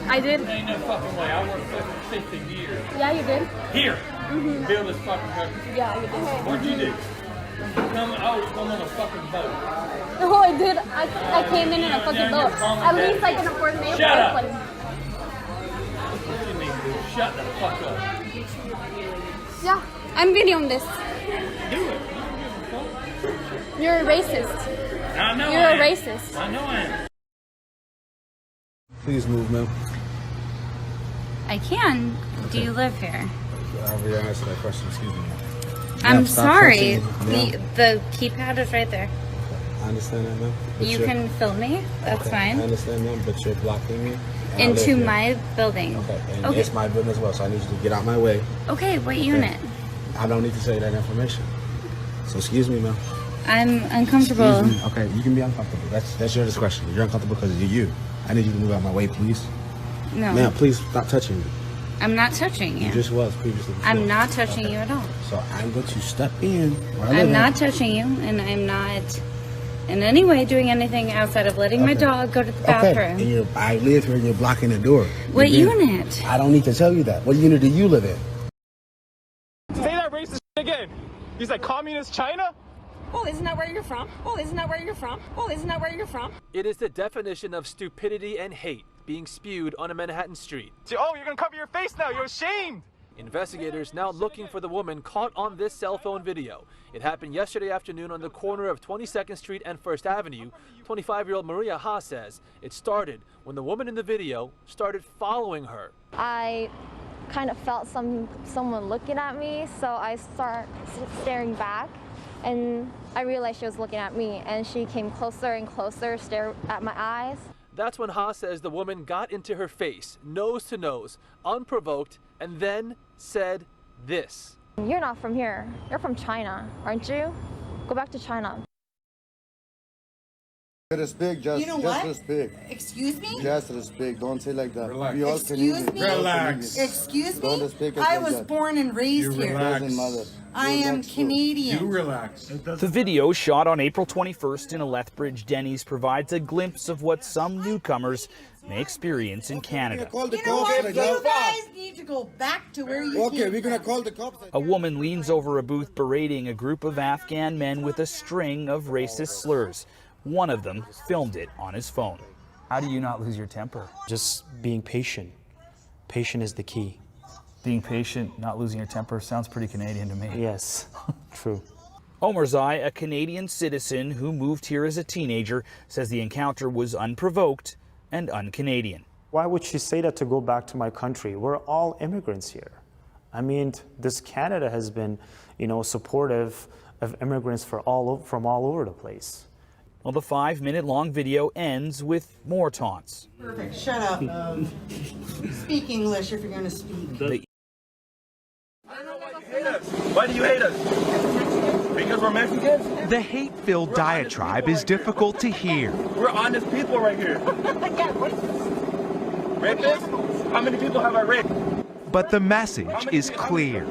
I did. Ain't no fucking way. I worked for 50 years. Yeah, you did. Here. Build this fucking country. Yeah, you did. What'd you do? Come on a fucking boat. No, I did. I came in a fucking boat. At least I can afford an airplane. Shut up. What you need to do? Shut the fuck up. Yeah, I'm videoing this. Do it. You're a racist. I know You're I a am. racist. I know I am. Please move, ma'am. I can. Do you live here? I already answered that question. Excuse me. I'm Ma'am, stop sorry. touching me. The keypad is right there. I understand that, ma'am. But You can film me. That's okay, fine. I understand, ma'am, but you're blocking me. and I live Into here. my building. Okay, and Okay. it's my building as well, so I need you to get out my way. Okay, what unit? I don't need to tell you that information. So excuse me, ma'am. I'm uncomfortable. Excuse me. Okay, you can be uncomfortable. That's your discretion. You're uncomfortable because you're you. I need you to move out my way, please. No. Ma'am, please stop touching me. I'm not touching you. You just was previously. Before. I'm not touching you at all. So I'm going to step in. Where I live I'm not at. touching you, and I'm not in any way doing anything outside of letting my dog go to the bathroom. Okay, and I live here and you're blocking the door. What You're being- unit? I don't need to tell you that. What unit do you live in? Say that racist shit again. You said communist China? Oh, isn't that where you're from? Oh, isn't that where you're from? Oh, isn't that where you're from? It is the definition of stupidity and hate being spewed on a Manhattan street. Oh, you're gonna cover your face now. You're ashamed. Investigators now looking for the woman caught on this cell phone video. It happened yesterday afternoon on the corner of 22nd Street and 1st Avenue. 25-year-old Maria Ha says it started when the woman in the video started following her. I kind of felt someone looking at me, so I start staring back, and I realized she was looking at me, and she came closer and closer, stared at my eyes. That's when Ha says the woman got into her face, nose to nose, unprovoked, and then said this. You're not from here. You're from China, aren't you? Go back to China. Respect, just, You know just what? respect. Excuse me? Just respect. Don't say like that. Relax. We all Excuse Canadian. me? We all Relax. Canadian. Excuse Don't me? respect us I like was that. born and raised here. Doesn't matter. I am Relax, bro. Canadian. relax. The video, shot on April 21st in a Lethbridge Denny's, provides a glimpse of what some newcomers may experience in Canada. Call the You know cops what? right You now. guys need to go back to where you Okay, came we're gonna from. call the cops. A woman leans over a booth berating a group of Afghan men with a string of racist slurs. One of them filmed it on his phone. How do you not lose your temper? Just being patient. Patient is the key. Being patient, not losing your temper, sounds pretty Canadian to me. Yes, true. Omarzai, a Canadian citizen who moved here as a teenager, says the encounter was unprovoked and un-Canadian. Why would she say that to go back to my country? We're all immigrants here. I mean, this Canada has been, supportive of immigrants from all over the place. Well, the 5-minute-long video ends with more taunts. Perfect. Shut up. Speak English if you're going to speak. Why do you hate us? Because we're Mexicans? The hate-filled diatribe is difficult to hear. We're honest people right here. Rapists? How many people have I raped? But the message is clear.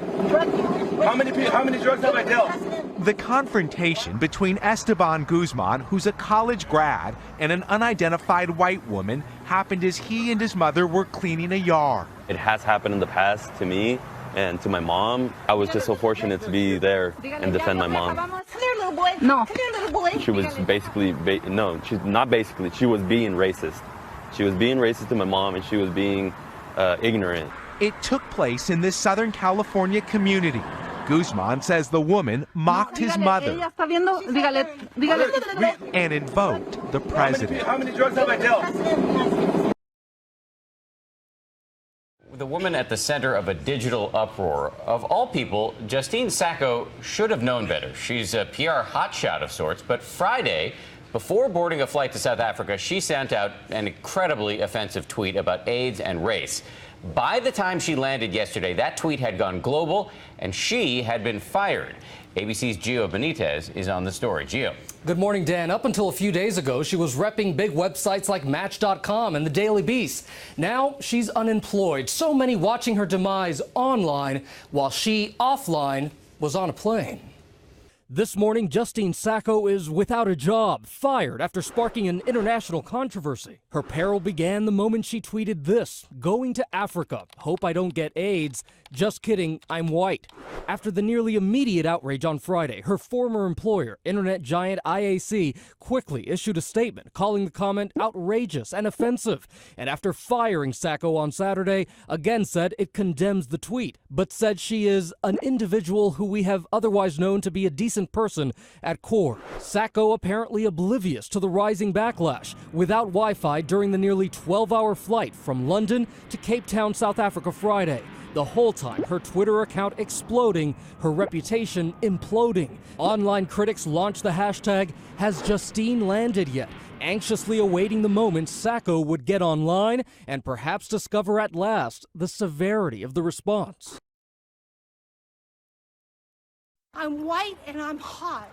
How many drugs have I dealt? The confrontation between Esteban Guzman, who's a college grad, and an unidentified white woman happened as he and his mother were cleaning a yard. It has happened in the past to me and to my mom. I was just so fortunate to be there and defend my mom. Come here, little boy. No. Come here, little boy. She was basically, no, she's not basically, she was being racist. She was being racist to my mom, and she was being ignorant. It took place in this Southern California community. Guzman says the woman mocked his mother and invoked the president. How many drugs have I dealt? The woman at the center of a digital uproar. Of all people, Justine Sacco should have known better. She's a PR hotshot of sorts, but Friday, before boarding a flight to South Africa, she sent out an incredibly offensive tweet about AIDS and race. By the time she landed yesterday, that tweet had gone global, and she had been fired. ABC's Gio Benitez is on the story. Gio. Good morning, Dan. Up until a few days ago, she was repping big websites like Match.com and the Daily Beast. Now she's unemployed. So many watching her demise online while she, offline, was on a plane. This morning, Justine Sacco is without a job, fired after sparking an international controversy. Her peril began the moment she tweeted this: "Going to Africa. Hope I don't get AIDS. Just kidding, I'm white." After the nearly immediate outrage on Friday, her former employer, internet giant IAC, quickly issued a statement calling the comment outrageous and offensive. And after firing Sacco on Saturday, again said it condemns the tweet, but said she is an individual who we have otherwise known to be a decent person at core. Sacco apparently oblivious to the rising backlash, without Wi-Fi during the nearly 12-hour flight from London to Cape Town, South Africa Friday. The whole time, her Twitter account exploding, her reputation imploding. Online critics launched the hashtag, "Has Justine landed yet?" anxiously awaiting the moment Sacco would get online and perhaps discover at last the severity of the response. I'm white and I'm hot.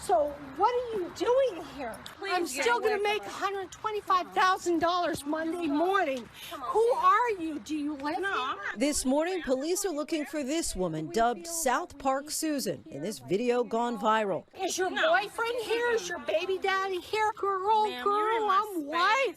So what are you doing here? I'm still going to make $125,000 Monday morning. Who are you? Do you live here? This morning, police are looking for this woman dubbed South Park Susan in this video gone viral. Is your boyfriend here? Is your baby daddy here? Girl, I'm white.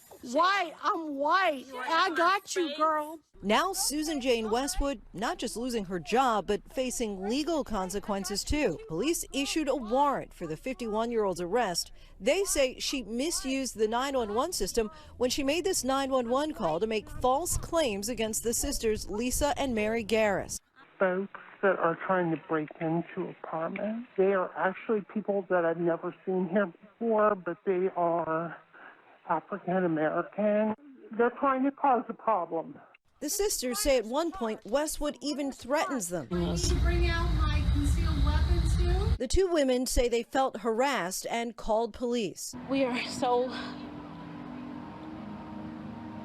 I'm white. I got you, girl. Now Susan Jane Westwood not just losing her job, but facing legal consequences too. Police issued a warrant for the 51-year-old's arrest. They say she misused the 911 system when she made this 911 call to make false claims against the sisters Lisa and Mary Garris. Folks that are trying to break into apartments, they are actually people that I've never seen here before, but they are African American. They're trying to cause a problem. The sisters say at one point Westwood even threatens them. Can you bring out my concealed weapons too? The two women say they felt harassed and called police. We are so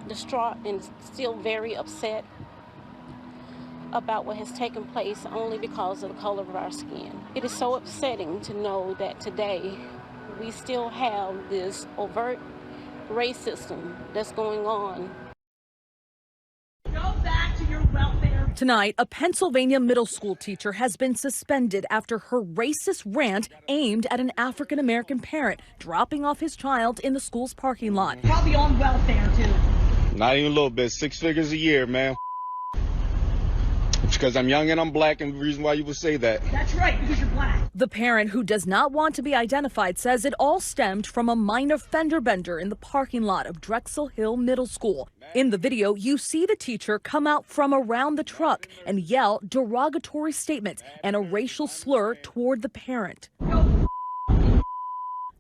distraught and still very upset about what has taken place only because of the color of our skin. It is so upsetting to know that today we still have this overt racism that's going on. Tonight, a Pennsylvania middle school teacher has been suspended after her racist rant aimed at an African-American parent dropping off his child in the school's parking lot. Probably on welfare, too. Not even a little bit. 6 figures a year, man. Because I'm young and I'm black, and the reason why you would say that. That's right, because you're black. The parent, who does not want to be identified, says it all stemmed from a minor fender bender in the parking lot of Drexel Hill Middle School. In the video, you see the teacher come out from around the truck and yell derogatory statements and a racial slur toward the parent.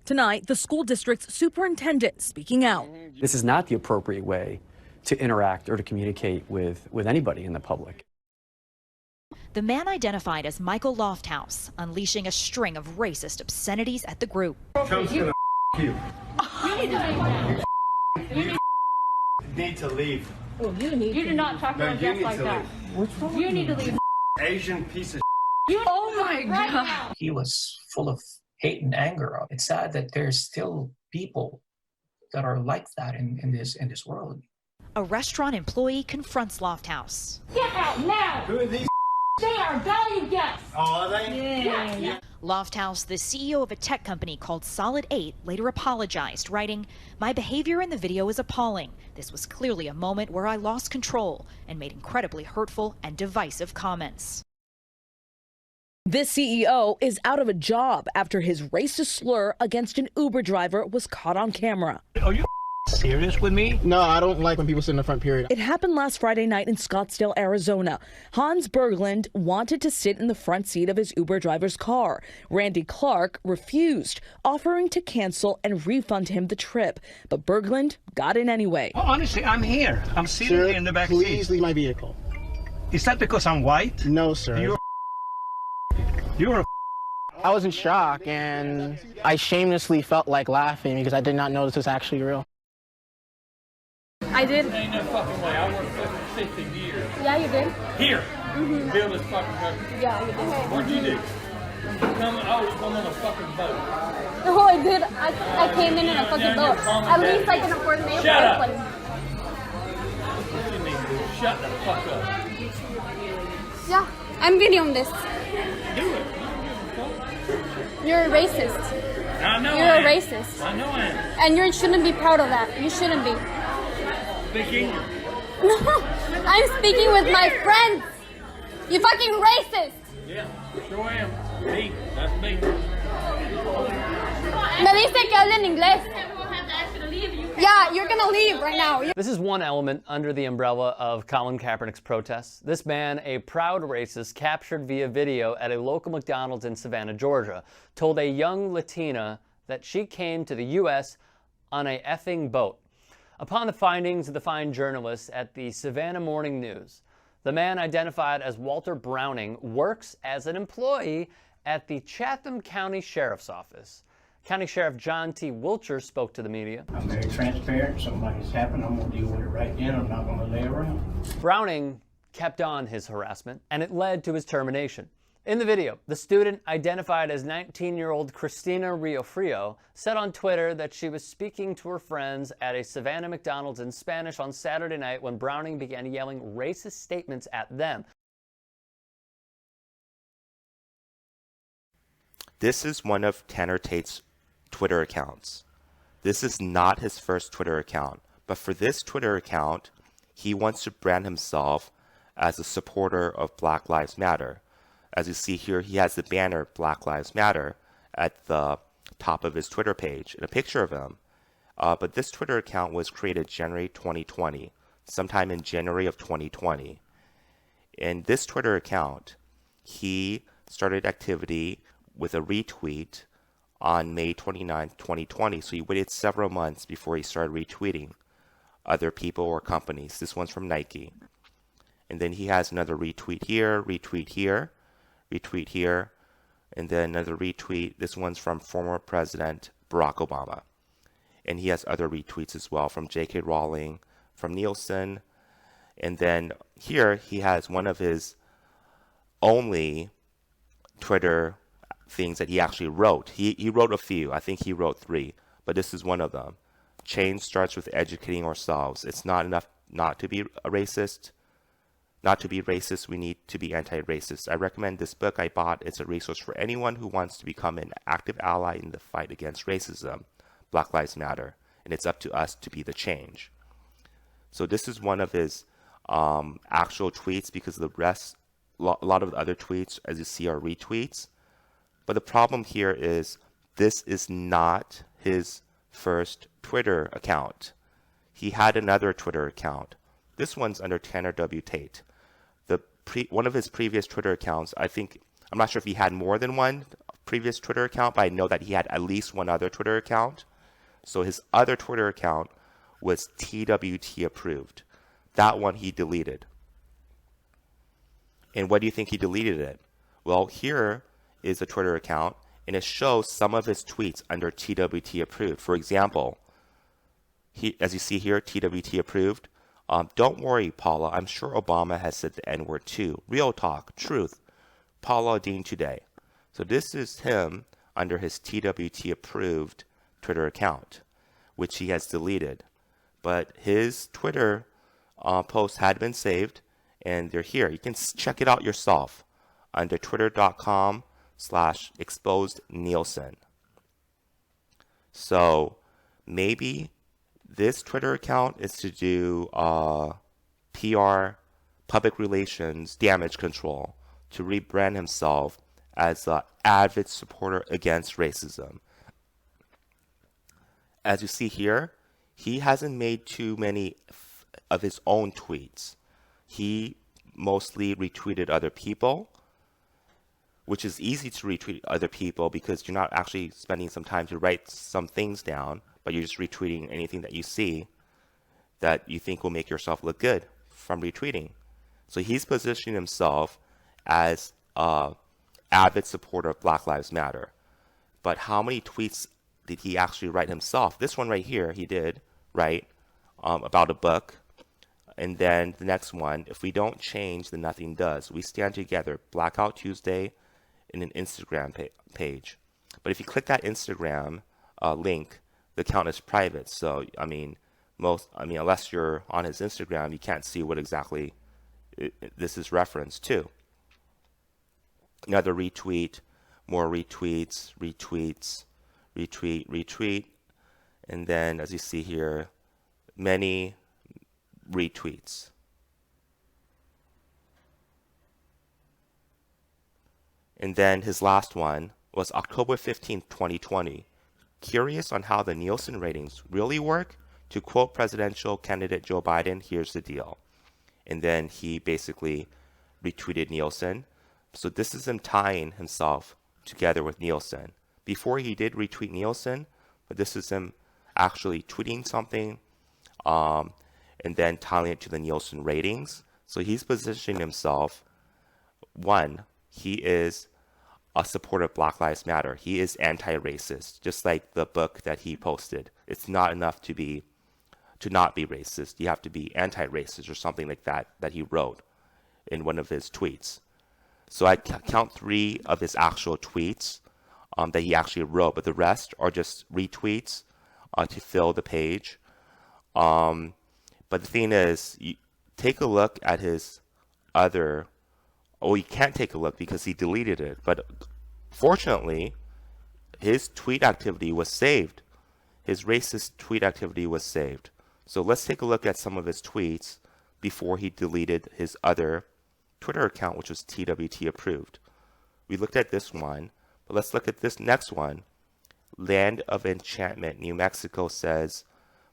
Tonight, the school district's superintendent speaking out. This is not the appropriate way to interact or to communicate with anybody in the public. The man identified as Michael Lofthouse, unleashing a string of racist obscenities at the group. Trump's gonna you. You need to leave. Oh, you do not talk to our guests like that. You need to leave. Asian piece of Oh my God. He was full of hate and anger. It's sad that there's still people that are like that in this world. A restaurant employee confronts Lofthouse. Get out now. Who are these? They are value guests. Oh, are they? Yeah. Lofthouse, the CEO of a tech company called Solid 8, later apologized, writing, "My behavior in the video is appalling. This was clearly a moment where I lost control and made incredibly hurtful and divisive comments." This CEO is out of a job after his racist slur against an Uber driver was caught on camera. Are you serious with me? No, I don't like when people sit in the front, period. It happened last Friday night in Scottsdale, Arizona. Hans Berglund wanted to sit in the front seat of his Uber driver's car. Randy Clark refused, offering to cancel and refund him the trip. But Berglund got in anyway. Oh, honestly, I'm here. I'm sitting here in the back seat. Please leave my vehicle. Is that because I'm white? No, sir. You're a I was in shock, and I shamelessly felt like laughing because I did not know this was actually real. I did. Ain't no fucking way. I worked for 50 years. Yeah, you did. Here. Mm-hmm. Build this fucking country. Yeah, you did. What'd you do? I was on a fucking boat. No, I did. I came in a fucking boat. At least I can afford an airplane. Shut up. What you need to do? Shut the fuck up. Yeah, I'm videoing this. Do it. You're a racist. I know You're I a am. racist. I know I am. And you shouldn't be proud of that. You shouldn't be. Speaking. No, I'm speaking with my friends. You fucking racist. Yeah, sure am. Me. That's me. Me dice que hable en inglés. Yeah, you're gonna leave right now. This is one element under the umbrella of Colin Kaepernick's protests. This man, a proud racist, captured via video at a local McDonald's in Savannah, Georgia, told a young Latina that she came to the U.S. on a effing boat. Upon the findings of the fine journalists at the Savannah Morning News, the man, identified as Walter Browning, works as an employee at the Chatham County Sheriff's Office. County Sheriff John T. Wilcher spoke to the media. I'm very transparent. Something's happened. I'm going to deal with it right then. I'm not going to lay around. Browning kept on his harassment, and it led to his termination. In the video, the student, identified as 19-year-old Christina Riofrio, said on Twitter that she was speaking to her friends at a Savannah McDonald's in Spanish on Saturday night when Browning began yelling racist statements at them. This is one of Tanner Tate's Twitter accounts. This is not his first Twitter account, but for this Twitter account, he wants to brand himself as a supporter of Black Lives Matter. As you see here, he has the banner Black Lives Matter at the top of his Twitter page and a picture of him. But this Twitter account was created January 2020, sometime in January of 2020. In this Twitter account, he started activity with a retweet on May 29, 2020. So he waited several months before he started retweeting other people or companies. This one's from Nike. And then he has another retweet here, retweet here, retweet here, and then another retweet. This one's from former President Barack Obama. And he has other retweets as well from J.K. Rowling, from Nielsen. And then here he has one of his only Twitter things that he actually wrote. He wrote a few. I think he wrote 3, but this is one of them. Change starts with educating ourselves. It's not enough not to be a racist. Not to be racist, we need to be anti-racist. I recommend this book I bought. It's a resource for anyone who wants to become an active ally in the fight against racism. Black Lives Matter. And it's up to us to be the change. So this is one of his actual tweets, because the rest, a lot of the other tweets, as you see, are retweets. But the problem here is this is not his first Twitter account. He had another Twitter account. This one's under Tanner W. Tate. One of his previous Twitter accounts, I'm not sure if he had more than one previous Twitter account, but I know that he had at least one other Twitter account. So his other Twitter account was TWT approved. That one he deleted. And what do you think he deleted it? Well, here is a Twitter account, and it shows some of his tweets under TWT approved. For example, as you see here, TWT approved. Don't worry, Paula. I'm sure Obama has said the N-word too. Real talk, truth. Paula Dean today. So this is him under his TWT approved Twitter account, which he has deleted. But his Twitter posts had been saved, and they're here. You can check it out yourself under twitter.com/exposed Nielsen. So maybe this Twitter account is to do PR, public relations, damage control, to rebrand himself as an avid supporter against racism. As you see here, he hasn't made too many of his own tweets. He mostly retweeted other people, which is easy to retweet other people because you're not actually spending some time to write some things down, but you're just retweeting anything that you see that you think will make yourself look good from retweeting. So he's positioning himself as an avid supporter of Black Lives Matter. But how many tweets did he actually write himself? This one right here, he did write about a book. And then the next one, if we don't change, then nothing does. We stand together, Blackout Tuesday, in an Instagram page. But if you click that Instagram link, the account is private. So, unless you're on his Instagram, you can't see what exactly this is referenced to. Another retweet more retweets, retweets, retweet, retweet. And then, as you see here, many retweets. And then his last one was October 15th, 2020. Curious on how the Nielsen ratings really work? To quote presidential candidate Joe Biden, here's the deal. And then he basically retweeted Nielsen. So this is him tying himself together with Nielsen. Before he did retweet Nielsen, but this is him actually tweeting something and then tying it to the Nielsen ratings. So he's positioning himself, one, he is a supporter of Black Lives Matter. He is anti-racist, just like the book that he posted. It's not enough to not be racist. You have to be anti-racist or something like that he wrote in one of his tweets. So I count 3 of his actual tweets that he actually wrote, but the rest are just retweets to fill the page. But the thing is, you take a look at his other. Oh, you can't take a look because he deleted it. But fortunately, his tweet activity was saved. His racist tweet activity was saved. So let's take a look at some of his tweets before he deleted his other Twitter account, which was TWT approved. We looked at this one, but let's look at this next one. Land of Enchantment, New Mexico says,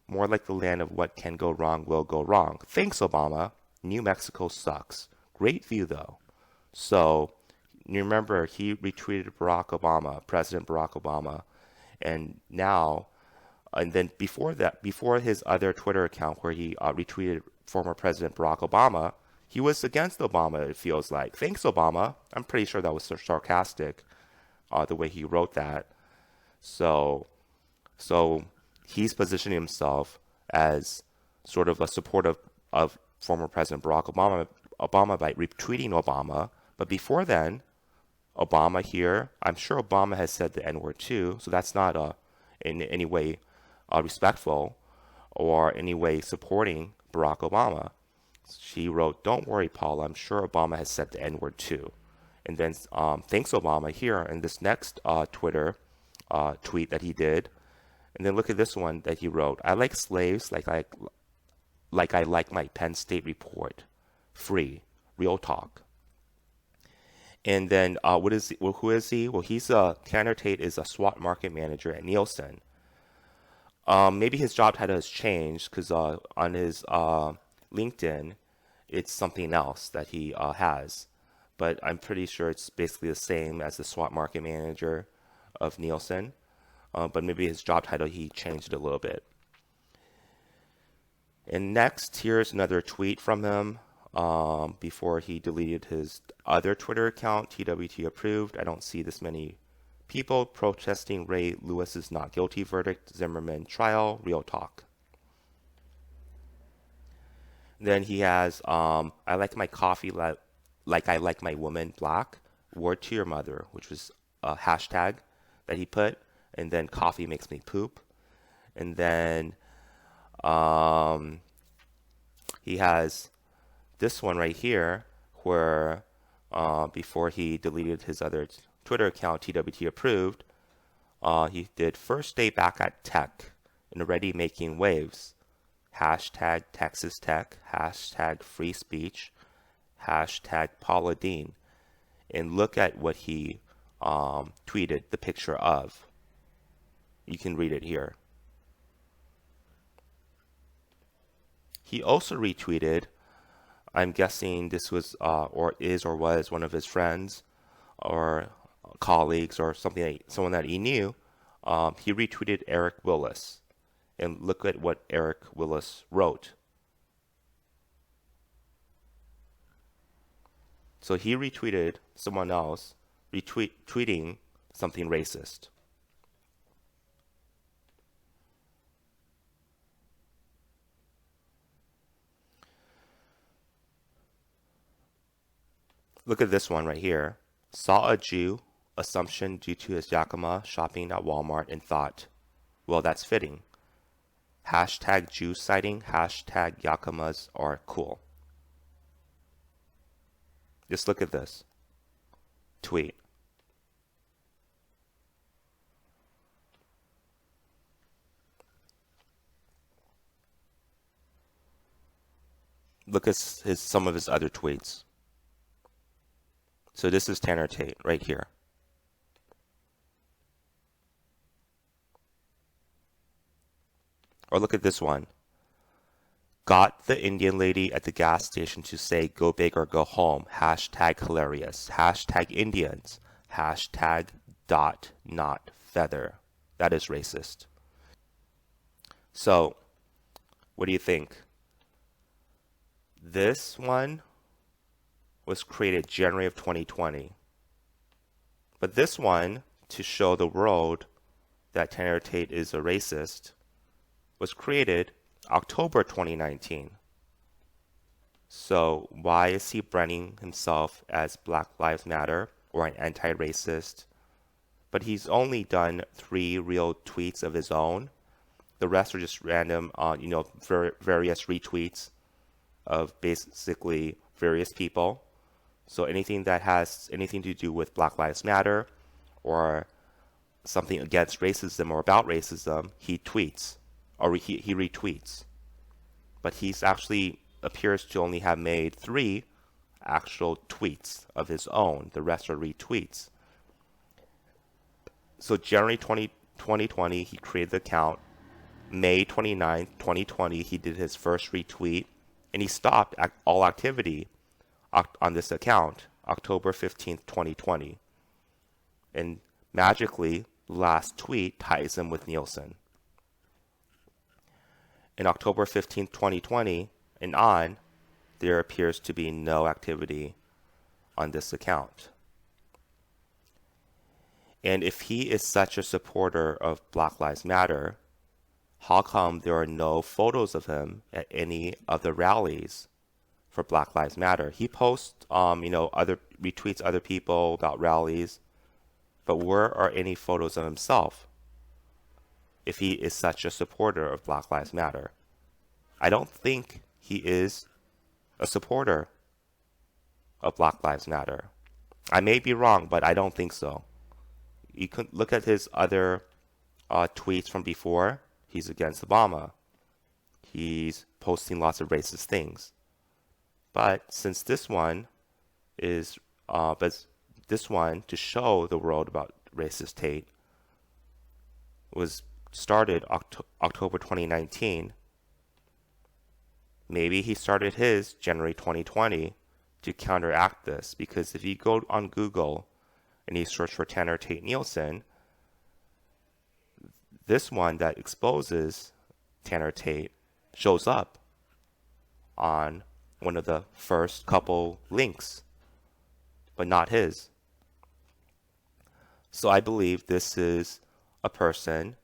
more like the land of what can go wrong will go wrong. Thanks, Obama. New Mexico sucks. Great view, though. So, you remember, he retweeted Barack Obama, President Barack Obama, and now, and then before that, before his other Twitter account where he retweeted former President Barack Obama, he was against Obama, it feels like. Thanks, Obama. I'm pretty sure that was sarcastic, the way he wrote that. So he's positioning himself as sort of a supporter of former President Barack Obama by retweeting Obama. But before then, Obama here, I'm sure Obama has said the N-word too, so that's not in any way respectful or any way supporting Barack Obama. She wrote, "Don't worry, Paul, I'm sure Obama has said the N-word too." And then thanks, Obama, here in this next Twitter tweet that he did. And then look at this one that he wrote. "I like slaves like I like my Penn State report. Free. Real talk." And then who is he? Well, Tanner Tate is a SWAT market manager at Nielsen. Maybe his job title has changed because on his LinkedIn, it's something else that he has. But I'm pretty sure it's basically the same as the SWAT market manager of Nielsen. But maybe his job title, he changed it a little bit. And next, here's another tweet from him before he deleted his other Twitter account, TWT approved. I don't see this many people protesting Ray Lewis's not guilty verdict, Zimmerman trial, real talk. Then he has, I like my coffee like I like my woman black, word to your mother, which was a hashtag that he put. And then coffee makes me poop. And then he has this one right here where before he deleted his other Twitter account, TWT approved, he did first day back at tech and already making waves. Hashtag Texas Tech, hashtag free speech, hashtag Paula Deen. And look at what he tweeted the picture of. You can read it here. He also retweeted, I'm guessing this was or was one of his friends or colleagues or someone that he knew. He retweeted Eric Willis. And look at what Eric Willis wrote. So he retweeted someone else tweeting something racist. Look at this one right here. Saw a Jew, assumption due to his Yakima shopping at Walmart and thought, well, that's fitting. Hashtag Jew sighting, hashtag Yakimas are cool. Just look at this tweet. Look at some of his other tweets. So this is Tanner Tate right here. Or look at this one. Got the Indian lady at the gas station to say go big or go home. Hashtag hilarious. Hashtag Indians. Hashtag dot not feather. That is racist. So, what do you think? This one was created January of 2020. But this one, to show the world that Tanner Tate is a racist, was created October 2019. So why is he branding himself as Black Lives Matter or an anti-racist? But he's only done 3 real tweets of his own. The rest are just random, various retweets of basically various people. So anything that has anything to do with Black Lives Matter or something against racism or about racism, he tweets or he retweets. But he's actually appears to only have made 3 actual tweets of his own. The rest are retweets. So January 2020, he created the account. May 29th, 2020, he did his first retweet, and he stopped all activity on this account October 15th, 2020. And magically, the last tweet ties him with Nielsen. In October 15th, 2020 and on, there appears to be no activity on this account. And if he is such a supporter of Black Lives Matter, how come there are no photos of him at any of the rallies for Black Lives Matter? He posts, other retweets other people about rallies, but where are any photos of himself if he is such a supporter of Black Lives Matter? I don't think he is a supporter of Black Lives Matter. I may be wrong, but I don't think so. You can look at his other tweets from before. He's against Obama. He's posting lots of racist things. But since this one is, to show the world about racist Tate was started October 2019. Maybe he started his January 2020 to counteract this, because if you go on Google and you search for Tanner Tate Nielsen, this one that exposes Tanner Tate shows up on one of the first couple links, but not his. So I believe this is a person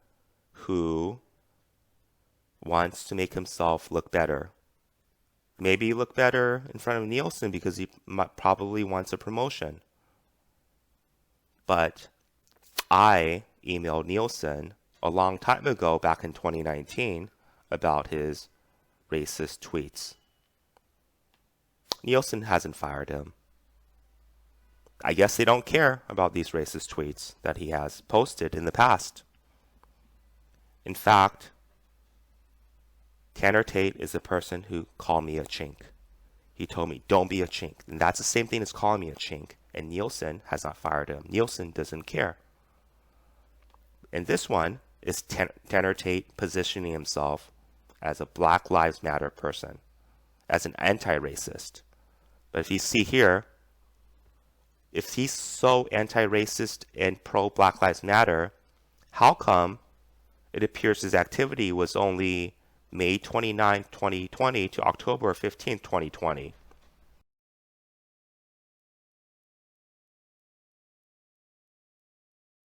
who wants to make himself look better. Maybe look better in front of Nielsen because he probably wants a promotion. But I emailed Nielsen a long time ago, back in 2019, about his racist tweets. Nielsen hasn't fired him. I guess they don't care about these racist tweets that he has posted in the past. In fact, Tanner Tate is a person who called me a chink. He told me, don't be a chink. And that's the same thing as calling me a chink. And Nielsen has not fired him. Nielsen doesn't care. And this one is Tanner Tate positioning himself as a Black Lives Matter person, as an anti-racist. But if you see here, if he's so anti-racist and pro-Black Lives Matter, how come it appears his activity was only May 29, 2020 to October 15, 2020?